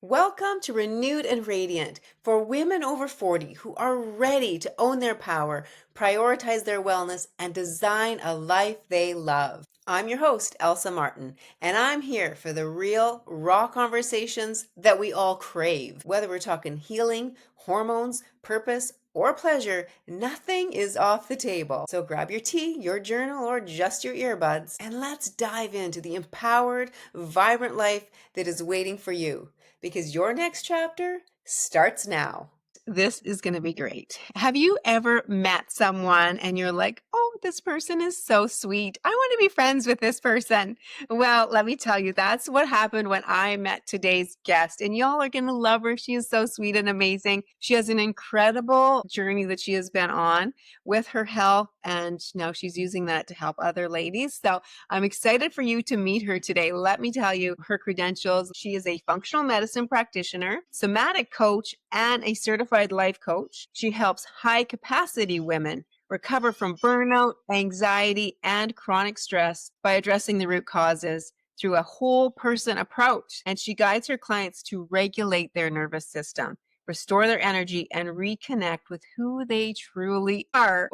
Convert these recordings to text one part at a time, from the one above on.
Welcome to Renewed and Radiant for women over 40 who are ready to own their power, prioritize their wellness, and design a life they love. I'm your host, Elsa Martin, and I'm here for the real, raw conversations that we all crave. Whether we're talking healing, hormones, purpose, or pleasure, nothing is off the table. So grab your tea, your journal, or just your earbuds, and let's dive into the empowered, vibrant life that is waiting for you, because your next chapter starts now. This is going to be great. Have you ever met someone and you're like, oh, this person is so sweet. I want to be friends with this person. Well, let me tell you, that's what happened when I met today's guest. And y'all are going to love her. She is so sweet and amazing. She has an incredible journey that she has been on with her health. And now she's using that to help other ladies. So I'm excited for you to meet her today. Let me tell you her credentials. She is a functional medicine practitioner, somatic coach, and a certified life coach. She helps high capacity women recover from burnout, anxiety, and chronic stress by addressing the root causes through a whole person approach. And she guides her clients to regulate their nervous system, restore their energy, and reconnect with who they truly are.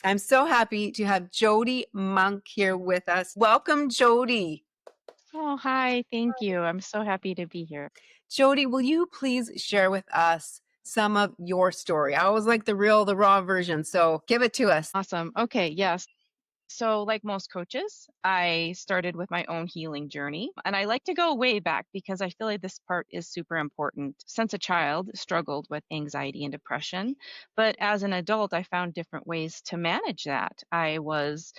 I'm so happy to have Jodi Monk here with us. Welcome, Jodi. Oh, hi. Thank you. I'm so happy to be here. Jodi, will you please share with us some of your story? I always like the raw version, so give it to us. Awesome. Okay. Yes. So, like most coaches, I started with my own healing journey. And I like to go way back because I feel like this part is super important. Since a child, struggled with anxiety and depression. But as an adult, I found different ways to manage that. I was,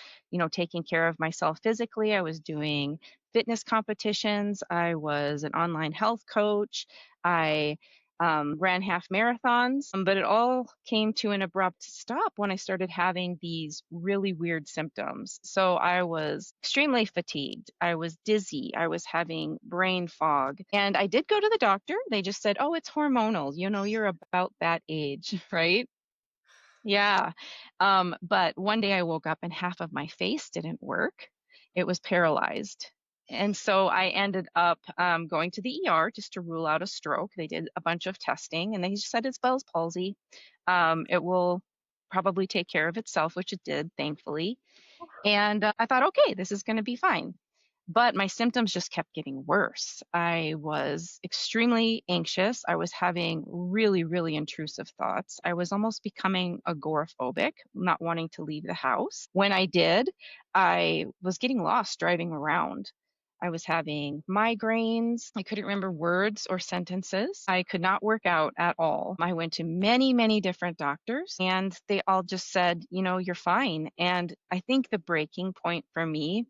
taking care of myself physically. I was doing fitness competitions. I was an online health coach. I ran half marathons, but it all came to an abrupt stop when I started having these really weird symptoms. So I was extremely fatigued. I was dizzy. I was having brain fog. And I did go to the doctor. They just said, oh, it's hormonal. You're about that age, right? Yeah. But one day I woke up and half of my face didn't work. It was paralyzed. And so I ended up going to the ER just to rule out a stroke. They did a bunch of testing and they just said it's Bell's palsy. It will probably take care of itself, which it did, thankfully. And I thought, okay, this is going to be fine. But my symptoms just kept getting worse. I was extremely anxious. I was having really, really intrusive thoughts. I was almost becoming agoraphobic, not wanting to leave the house. When I did, I was getting lost driving around. I was having migraines. I couldn't remember words or sentences. I could not work out at all. I went to many, many different doctors and they all just said, you're fine. And I think the breaking point for me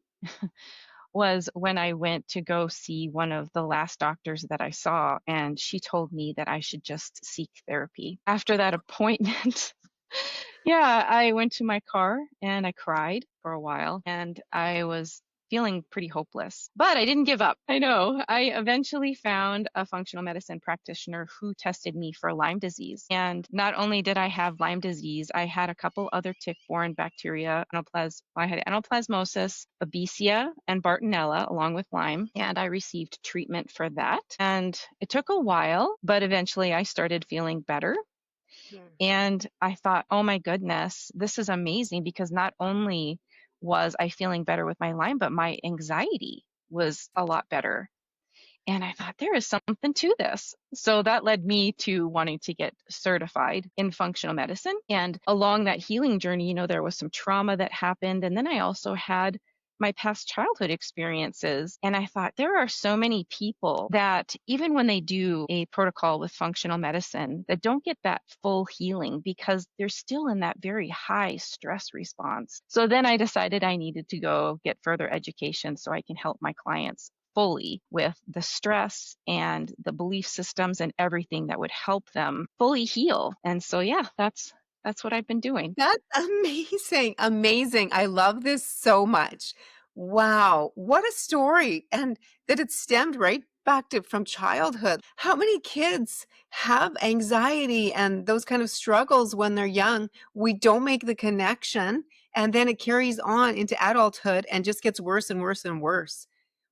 was when I went to go see one of the last doctors that I saw, and she told me that I should just seek therapy. After that appointment, yeah, I went to my car and I cried for a while, and I was feeling pretty hopeless. But I didn't give up. I know. I eventually found a functional medicine practitioner who tested me for Lyme disease. And not only did I have Lyme disease, I had a couple other tick-borne bacteria. I had anaplasmosis, babesia, and Bartonella, along with Lyme. And I received treatment for that. And it took a while, but eventually I started feeling better. And I thought, oh my goodness, this is amazing because not only was I feeling better with my Lyme, but my anxiety was a lot better. And I thought there is something to this. So that led me to wanting to get certified in functional medicine. And along that healing journey, there was some trauma that happened. And then I also had my past childhood experiences. And I thought there are so many people that even when they do a protocol with functional medicine, that don't get that full healing because they're still in that very high stress response. So then I decided I needed to go get further education so I can help my clients fully with the stress and the belief systems and everything that would help them fully heal. And so, yeah, that's what I've been doing. That's amazing. Amazing. I love this so much. Wow. What a story. And that it stemmed right back to from childhood. How many kids have anxiety and those kind of struggles when they're young? We don't make the connection and then it carries on into adulthood and just gets worse and worse and worse.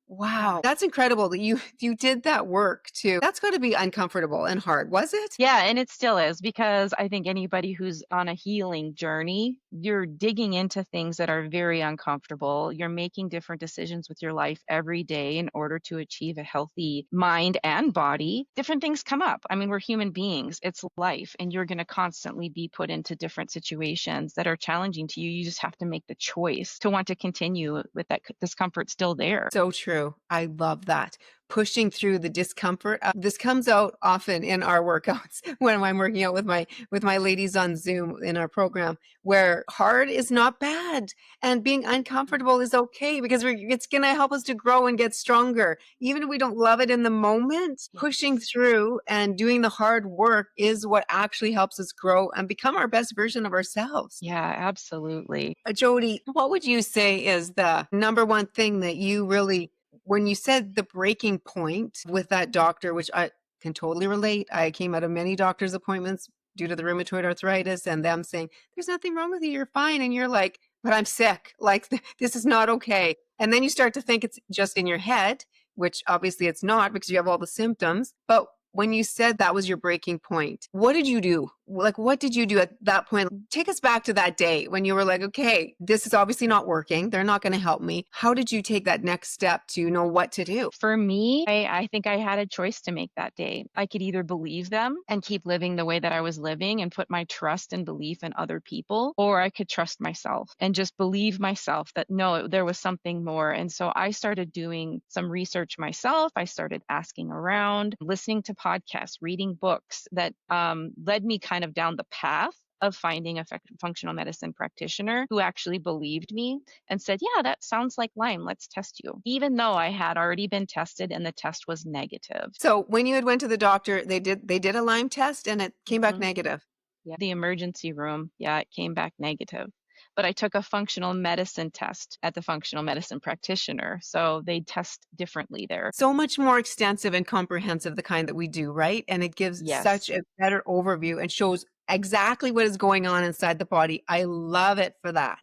Wow, that's incredible that you did that work too. That's gotta be uncomfortable and hard, was it? Yeah, and it still is because I think anybody who's on a healing journey, you're digging into things that are very uncomfortable. You're making different decisions with your life every day in order to achieve a healthy mind and body. Different things come up. I mean, we're human beings, it's life, and you're going to constantly be put into different situations that are challenging to you. You just have to make the choice to want to continue with that discomfort still there. So true. I love that. Pushing through the discomfort. This comes out often in our workouts when I'm working out with my ladies on Zoom in our program, where hard is not bad and being uncomfortable is okay because it's going to help us to grow and get stronger. Even if we don't love it in the moment, pushing Yes. through and doing the hard work is what actually helps us grow and become our best version of ourselves. Yeah, absolutely. Jody, what would you say is the number one thing that you really, when you said the breaking point with that doctor, which I can totally relate. I came out of many doctor's appointments due to the rheumatoid arthritis and them saying, there's nothing wrong with you, you're fine. And you're like, but I'm sick. Like, this is not okay. And then you start to think it's just in your head, which obviously it's not because you have all the symptoms. But when you said that was your breaking point, what did you do? Like, what did you do at that point? Take us back to that day when you were like, okay, this is obviously not working. They're not going to help me. How did you take that next step to know what to do? For me, I think I had a choice to make that day. I could either believe them and keep living the way that I was living and put my trust and belief in other people, or I could trust myself and just believe myself that no, there was something more. And so I started doing some research myself. I started asking around, listening to podcasts, reading books that led me kind of down the path of finding a functional medicine practitioner who actually believed me and said, yeah, that sounds like Lyme. Let's test you. Even though I had already been tested and the test was negative. So when you had went to the doctor, they did a Lyme test and it came back Mhm. negative. Yeah. The emergency room, yeah, it came back negative. But I took a functional medicine test at the functional medicine practitioner. So they test differently there. So much more extensive and comprehensive, the kind that we do, right? And it gives such Yes. a better overview and shows exactly what is going on inside the body. I love it for that.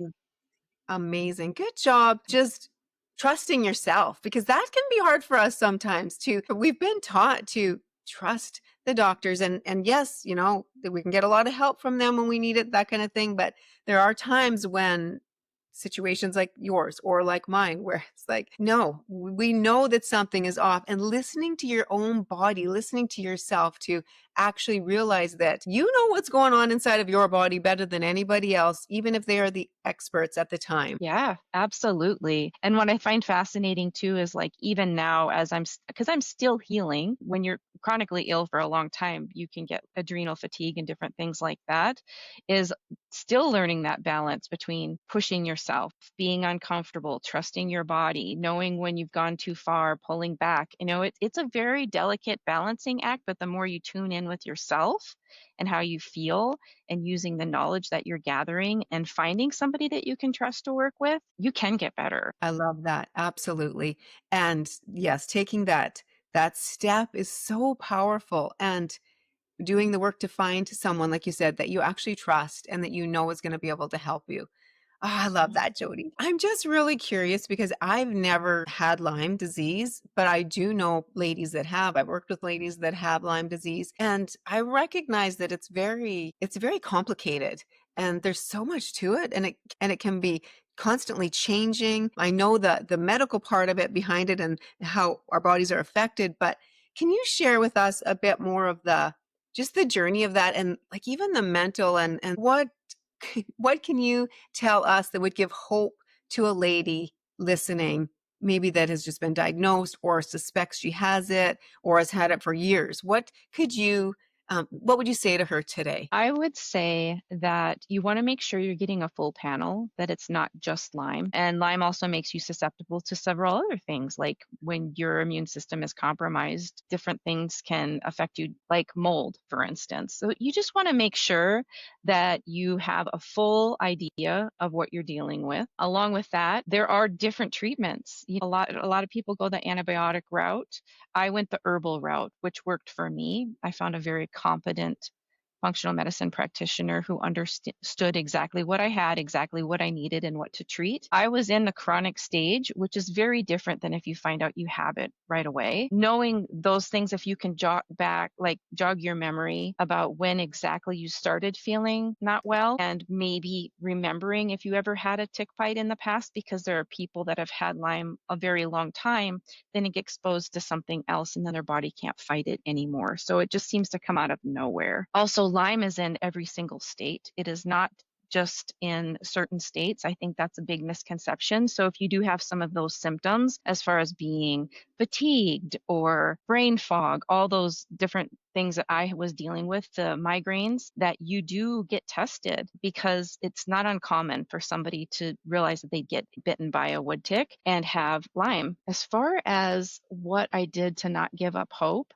Amazing. Good job. Just trusting yourself because that can be hard for us sometimes too. We've been taught to trust the doctors and yes, that we can get a lot of help from them when we need it, that kind of thing. But there are times when situations like yours or like mine where it's like, no, we know that something is off and listening to your own body, listening to yourself to actually realize that you know what's going on inside of your body better than anybody else, even if they are the experts at the time. Yeah, absolutely. And what I find fascinating too is like even now as because I'm still healing, when you're chronically ill for a long time, you can get adrenal fatigue and different things like that, is still learning that balance between pushing yourself, being uncomfortable, trusting your body, knowing when you've gone too far, pulling back. It's a very delicate balancing act, but the more you tune in with yourself and how you feel, and using the knowledge that you're gathering and finding somebody that you can trust to work with, you can get better. I love that. Absolutely. And yes, taking that step is so powerful and doing the work to find someone like you said that you actually trust and that you know is going to be able to help you. Oh, I love Mhm. that, Jody. I'm just really curious because I've never had Lyme disease, but I do know ladies that have. I've worked with ladies that have Lyme disease, and I recognize that it's very complicated and there's so much to it and it can be constantly changing. I know the medical part of it behind it and how our bodies are affected, but can you share with us a bit more of the just the journey of that and like even the mental and what can you tell us that would give hope to a lady listening, maybe that has just been diagnosed or suspects she has it or has had it for years? What would you say to her today? I would say that you want to make sure you're getting a full panel, that it's not just Lyme. And Lyme also makes you susceptible to several other things, like when your immune system is compromised, different things can affect you, like mold, for instance. So you just want to make sure that you have a full idea of what you're dealing with. Along with that, there are different treatments. A lot of people go the antibiotic route. I went the herbal route, which worked for me. I found a very competent functional medicine practitioner who understood exactly what I had, exactly what I needed, and what to treat. I was in the chronic stage, which is very different than if you find out you have it right away. Knowing those things, if you can jog your memory about when exactly you started feeling not well, and maybe remembering if you ever had a tick bite in the past, because there are people that have had Lyme a very long time, then it gets exposed to something else and then their body can't fight it anymore. So it just seems to come out of nowhere. Also, Lyme is in every single state. It is not just in certain states. I think that's a big misconception. So if you do have some of those symptoms, as far as being fatigued or brain fog, all those different things that I was dealing with, the migraines, that you do get tested, because it's not uncommon for somebody to realize that they get bitten by a wood tick and have Lyme. As far as what I did to not give up hope,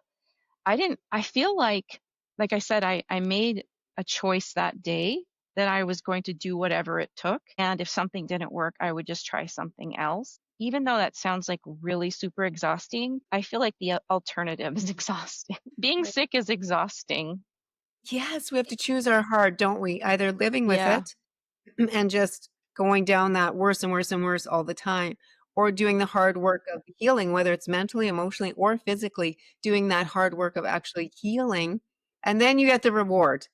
I feel like I said, I made a choice that day that I was going to do whatever it took. And if something didn't work, I would just try something else. Even though that sounds like really super exhausting, I feel like the alternative is exhausting. Being sick is exhausting. Yes, we have to choose our hard, don't we? Either living with Yeah. it and just going down that worse and worse and worse all the time, or doing the hard work of healing, whether it's mentally, emotionally, or physically, doing that hard work of actually healing. And then you get the reward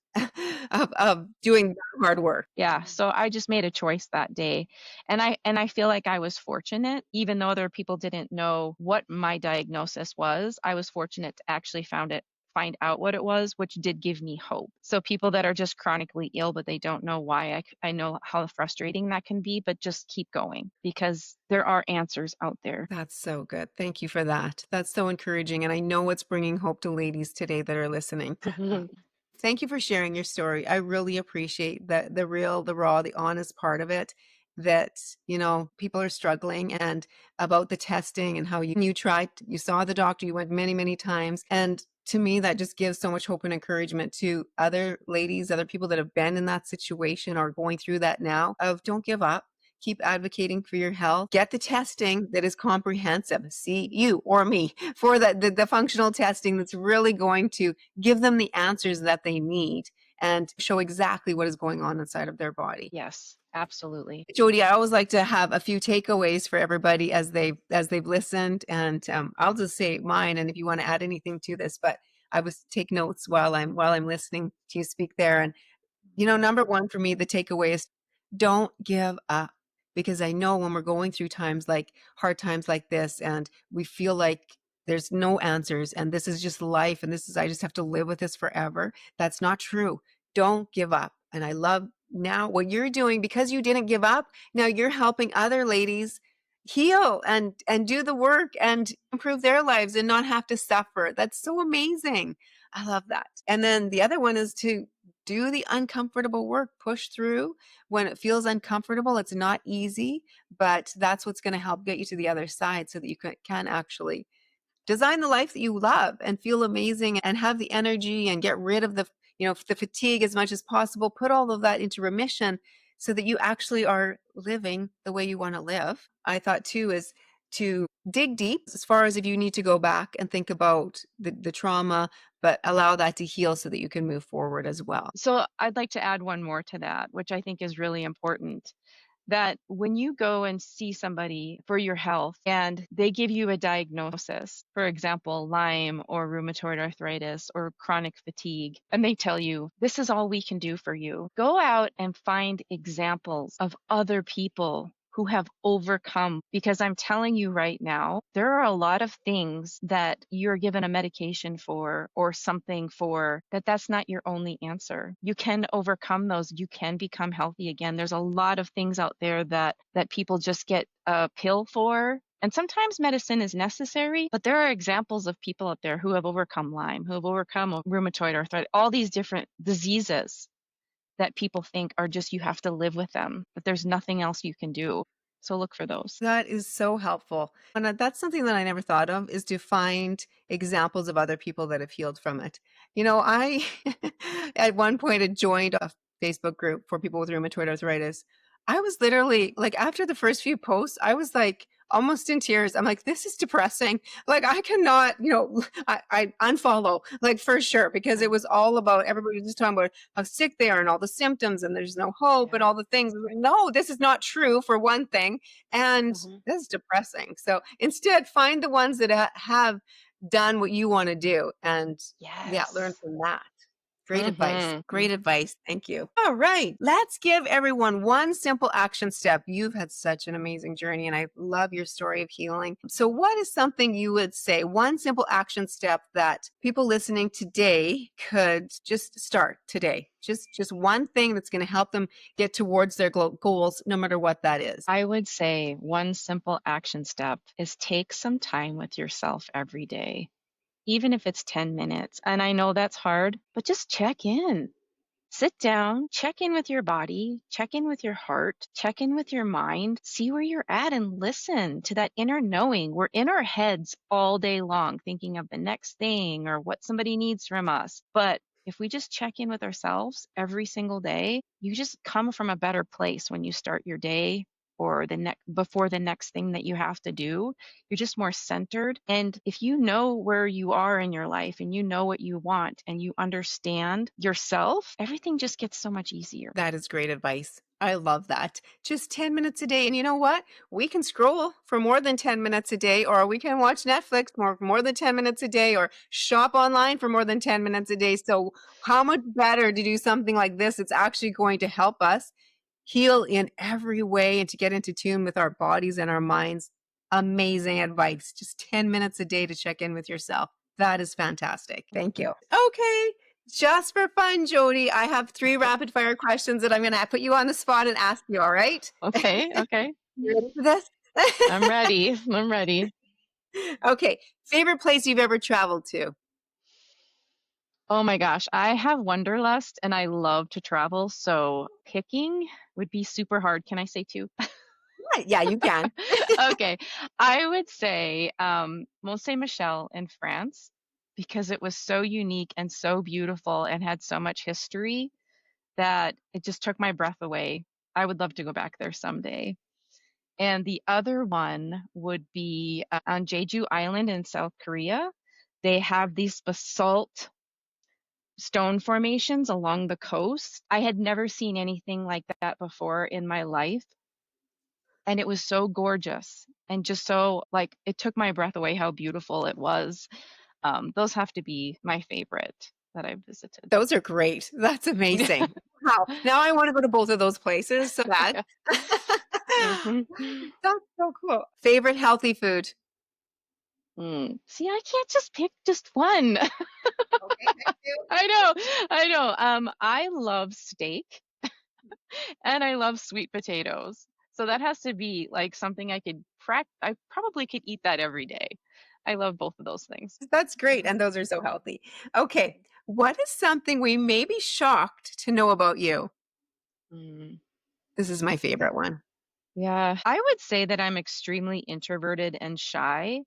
of doing the hard work. Yeah, so I just made a choice that day. And I feel like I was fortunate, even though other people didn't know what my diagnosis was. I was fortunate to actually find out what it was, which did give me hope. So people that are just chronically ill but they don't know why, I know how frustrating that can be, but just keep going, because there are answers out there. That's so good. Thank you for that. That's so encouraging. And I know it's bringing hope to ladies today that are listening. Thank you for sharing your story. I really appreciate the real, the raw, the honest part of it, that, people are struggling, and about the testing and how you tried, you saw the doctor, you went many, many times. And to me, that just gives so much hope and encouragement to other ladies, other people that have been in that situation or going through that now, of don't give up. Keep advocating for your health. Get the testing that is comprehensive. See you or me for the functional testing that's really going to give them the answers that they need and show exactly what is going on inside of their body. Yes, absolutely. Jodi, I always like to have a few takeaways for everybody as they've listened, and I'll just say mine. And if you want to add anything to this, but I was take notes while I'm listening to you speak there. And number one for me, the takeaway is don't give up. Because I know when we're going through hard times like this, and we feel like there's no answers, and this is just life, and I just have to live with this forever. That's not true. Don't give up. And I love now what you're doing, because you didn't give up. Now you're helping other ladies heal and do the work and improve their lives and not have to suffer. That's so amazing. I love that. And then the other one is to do the uncomfortable work, push through when it feels uncomfortable. It's not easy, but that's what's going to help get you to the other side, so that you can actually design the life that you love and feel amazing and have the energy, and get rid of the fatigue as much as possible. Put all of that into remission so that you actually are living the way you want to live. I thought too is to dig deep, as far as if you need to go back and think about the trauma, but allow that to heal so that you can move forward as well. So I'd like to add one more to that, which I think is really important, that when you go and see somebody for your health and they give you a diagnosis, for example, Lyme or rheumatoid arthritis or chronic fatigue, and they tell you, this is all we can do for you, go out and find examples of other people who have overcome. Because I'm telling you right now, there are a lot of things that you're given a medication for or something for, that's not your only answer. You can overcome those. You can become healthy again. There's a lot of things out there that people just get a pill for. And sometimes medicine is necessary, but there are examples of people out there who have overcome Lyme, who have overcome rheumatoid arthritis, all these different diseases that people think are just, you have to live with them, but there's nothing else you can do. So look for those. That is so helpful. And that's something that I never thought of, is to find examples of other people that have healed from it. I at one point had joined a Facebook group for people with rheumatoid arthritis. I was literally like, after the first few posts, I was like almost in tears. I'm like, this is depressing. Like I cannot, I unfollow like for sure because it Yeah. was all about everybody was just talking about how sick they are and all the symptoms and there's no hope and Yeah. all the things. No, this is not true for one thing. And Mhm. this is depressing. So instead, find the ones that have done what you want to do and yeah, learn Yes. from that. Great advice. Mhm. Great advice. Thank you. All right. Let's give everyone one simple action step. You've had such an amazing journey and I love your story of healing. So, what is something you would say, one simple action step that people listening today could just start today? Just one thing that's going to help them get towards their goals, no matter what that is. I would say one simple action step is take some time with yourself every day, even if it's 10 minutes. And I know that's hard, but just check in. Sit down, check in with your body, check in with your heart, check in with your mind, see where you're at and listen to that inner knowing. We're in our heads all day long thinking of the next thing or what somebody needs from us. But if we just check in with ourselves every single day, you just come from a better place when you start your day or the next before the next thing that you have to do. You're just more centered. And if you know where you are in your life and you know what you want and you understand yourself, everything just gets so much easier. That is great advice. I love that. Just 10 minutes a day. And you know what? We can scroll for more than 10 minutes a day, or we can watch Netflix more than 10 minutes a day, or shop online for more than 10 minutes a day. So, how much better to do something like this? It's actually going to help us heal in every way and to get into tune with our bodies and our minds. Amazing advice. Just 10 minutes a day to check in with yourself. That is fantastic. Thank you. Okay. Just for fun, Jodi, I have three rapid fire questions that I'm going to put you on the spot and ask you. All right? Okay, okay. You ready for this? I'm ready. I'm ready. Okay. Favorite place you've ever traveled to? Oh my gosh, I have wanderlust and I love to travel, so picking would be super hard. Can I say two? Yeah, you can. Okay. I would say Mont Saint Michel in France because it was so unique and so beautiful and had so much history that it just took my breath away. I would love to go back there someday. And the other one would be on Jeju Island in South Korea. They have these basalt stone formations along the coast. I had never seen anything like that before in my life. And it was so gorgeous and just so like it took my breath away how beautiful it was. Those have to be my favorite that I've visited. Those are great. That's amazing. Wow. Now I want to go to both of those places so bad. Yeah. Mhm. That's so cool. Favorite healthy food? See, I can't just pick just one. Okay, thank you. I know, I know. I love steak and I love sweet potatoes. So that has to be like something I probably could eat that every day. I love both of those things. That's great, Mhm. and those are so healthy. Okay, what is something we may be shocked to know about you? Mm. This is my favorite one. Yeah, I would say that I'm extremely introverted and shy,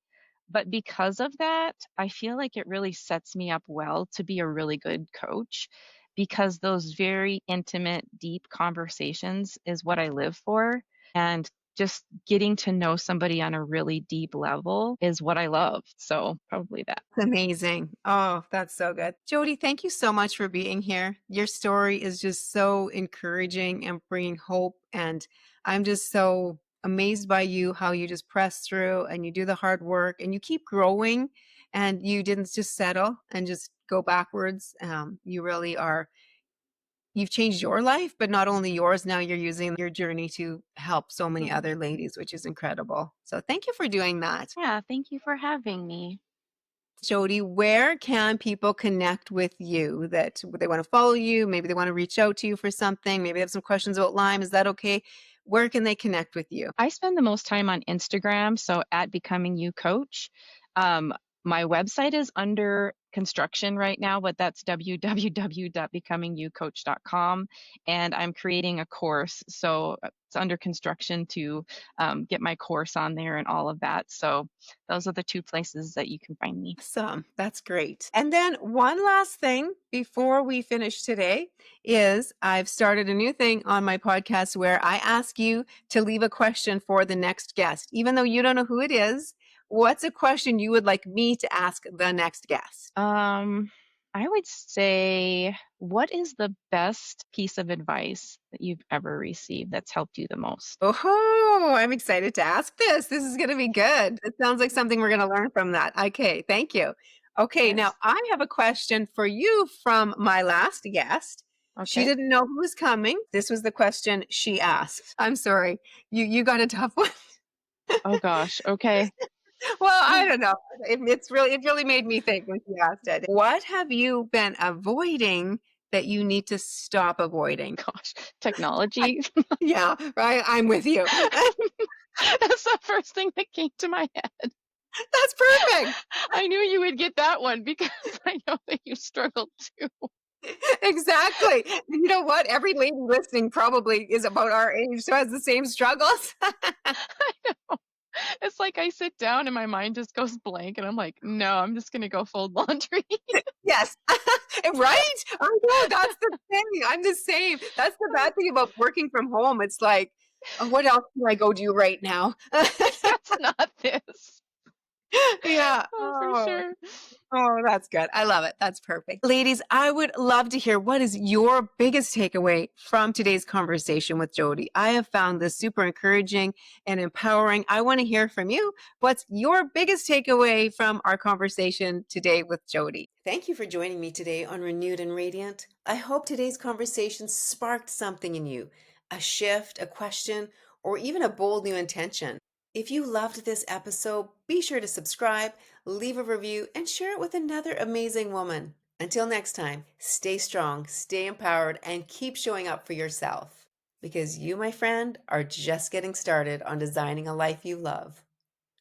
but because of that, I feel like it really sets me up well to be a really good coach because those very intimate, deep conversations is what I live for. And just getting to know somebody on a really deep level is what I love. So, probably that. Amazing. Oh, that's so good. Jodi, thank you so much for being here. Your story is just so encouraging and bringing hope. And I'm just so amazed by you, how you just press through and you do the hard work and you keep growing and you didn't just settle and just go backwards. You really are, you've changed your life, but not only yours, now you're using your journey to help so many Mhm. other ladies, which is incredible. So thank you for doing that. Yeah, thank you for having me. Jodi, where can people connect with you that they want to follow you? Maybe they want to reach out to you for something. Maybe they have some questions about Lyme. Is that okay? Where can they connect with you? I spend the most time on Instagram, so at Becoming You Coach. Um, my website is under construction right now, but that's www.becomingyoucoach.com. And I'm creating a course. So it's under construction to get my course on there and all of that. So those are the two places that you can find me. Awesome. That's great. And then one last thing before we finish today is I've started a new thing on my podcast where I ask you to leave a question for the next guest. Even though you don't know who it is, what's a question you would like me to ask the next guest? I would say, what is the best piece of advice that you've ever received that's helped you the most? Oh, I'm excited to ask this. This is going to be good. It sounds like something we're going to learn from that. Okay, thank you. Okay, now Yes. I have a question for you from my last guest. She Okay. didn't know who was coming. This was the question she asked. I'm sorry. You got a tough one. Oh gosh. Okay. Well, I don't know. It really made me think when she asked it. What have you been avoiding that you need to stop avoiding? Gosh. Technology. Yeah, right. I'm with you. That's the first thing that came to my head. That's perfect. I knew you would get that one because I know that you struggled too. Exactly. And you know what? Every lady listening probably is about our age, so has the same struggles. I know. It's like I sit down and my mind just goes blank and I'm like, no, I'm just gonna go fold laundry. Yes. Right? I know, that's the thing. I'm the same. That's the bad thing about working from home. It's like, "Oh, what else can I go do right now?" That's not this. Yeah. Oh, for Oh. sure. Oh, that's good. I love it. That's perfect. Ladies, I would love to hear what is your biggest takeaway from today's conversation with Jodi. I have found this super encouraging and empowering. I want to hear from you. What's your biggest takeaway from our conversation today with Jodi? Thank you for joining me today on Renewed and Radiant. I hope today's conversation sparked something in you, a shift, a question, or even a bold new intention. If you loved this episode, be sure to subscribe, leave a review, and share it with another amazing woman. Until next time, stay strong, stay empowered, and keep showing up for yourself. Because you, my friend, are just getting started on designing a life you love.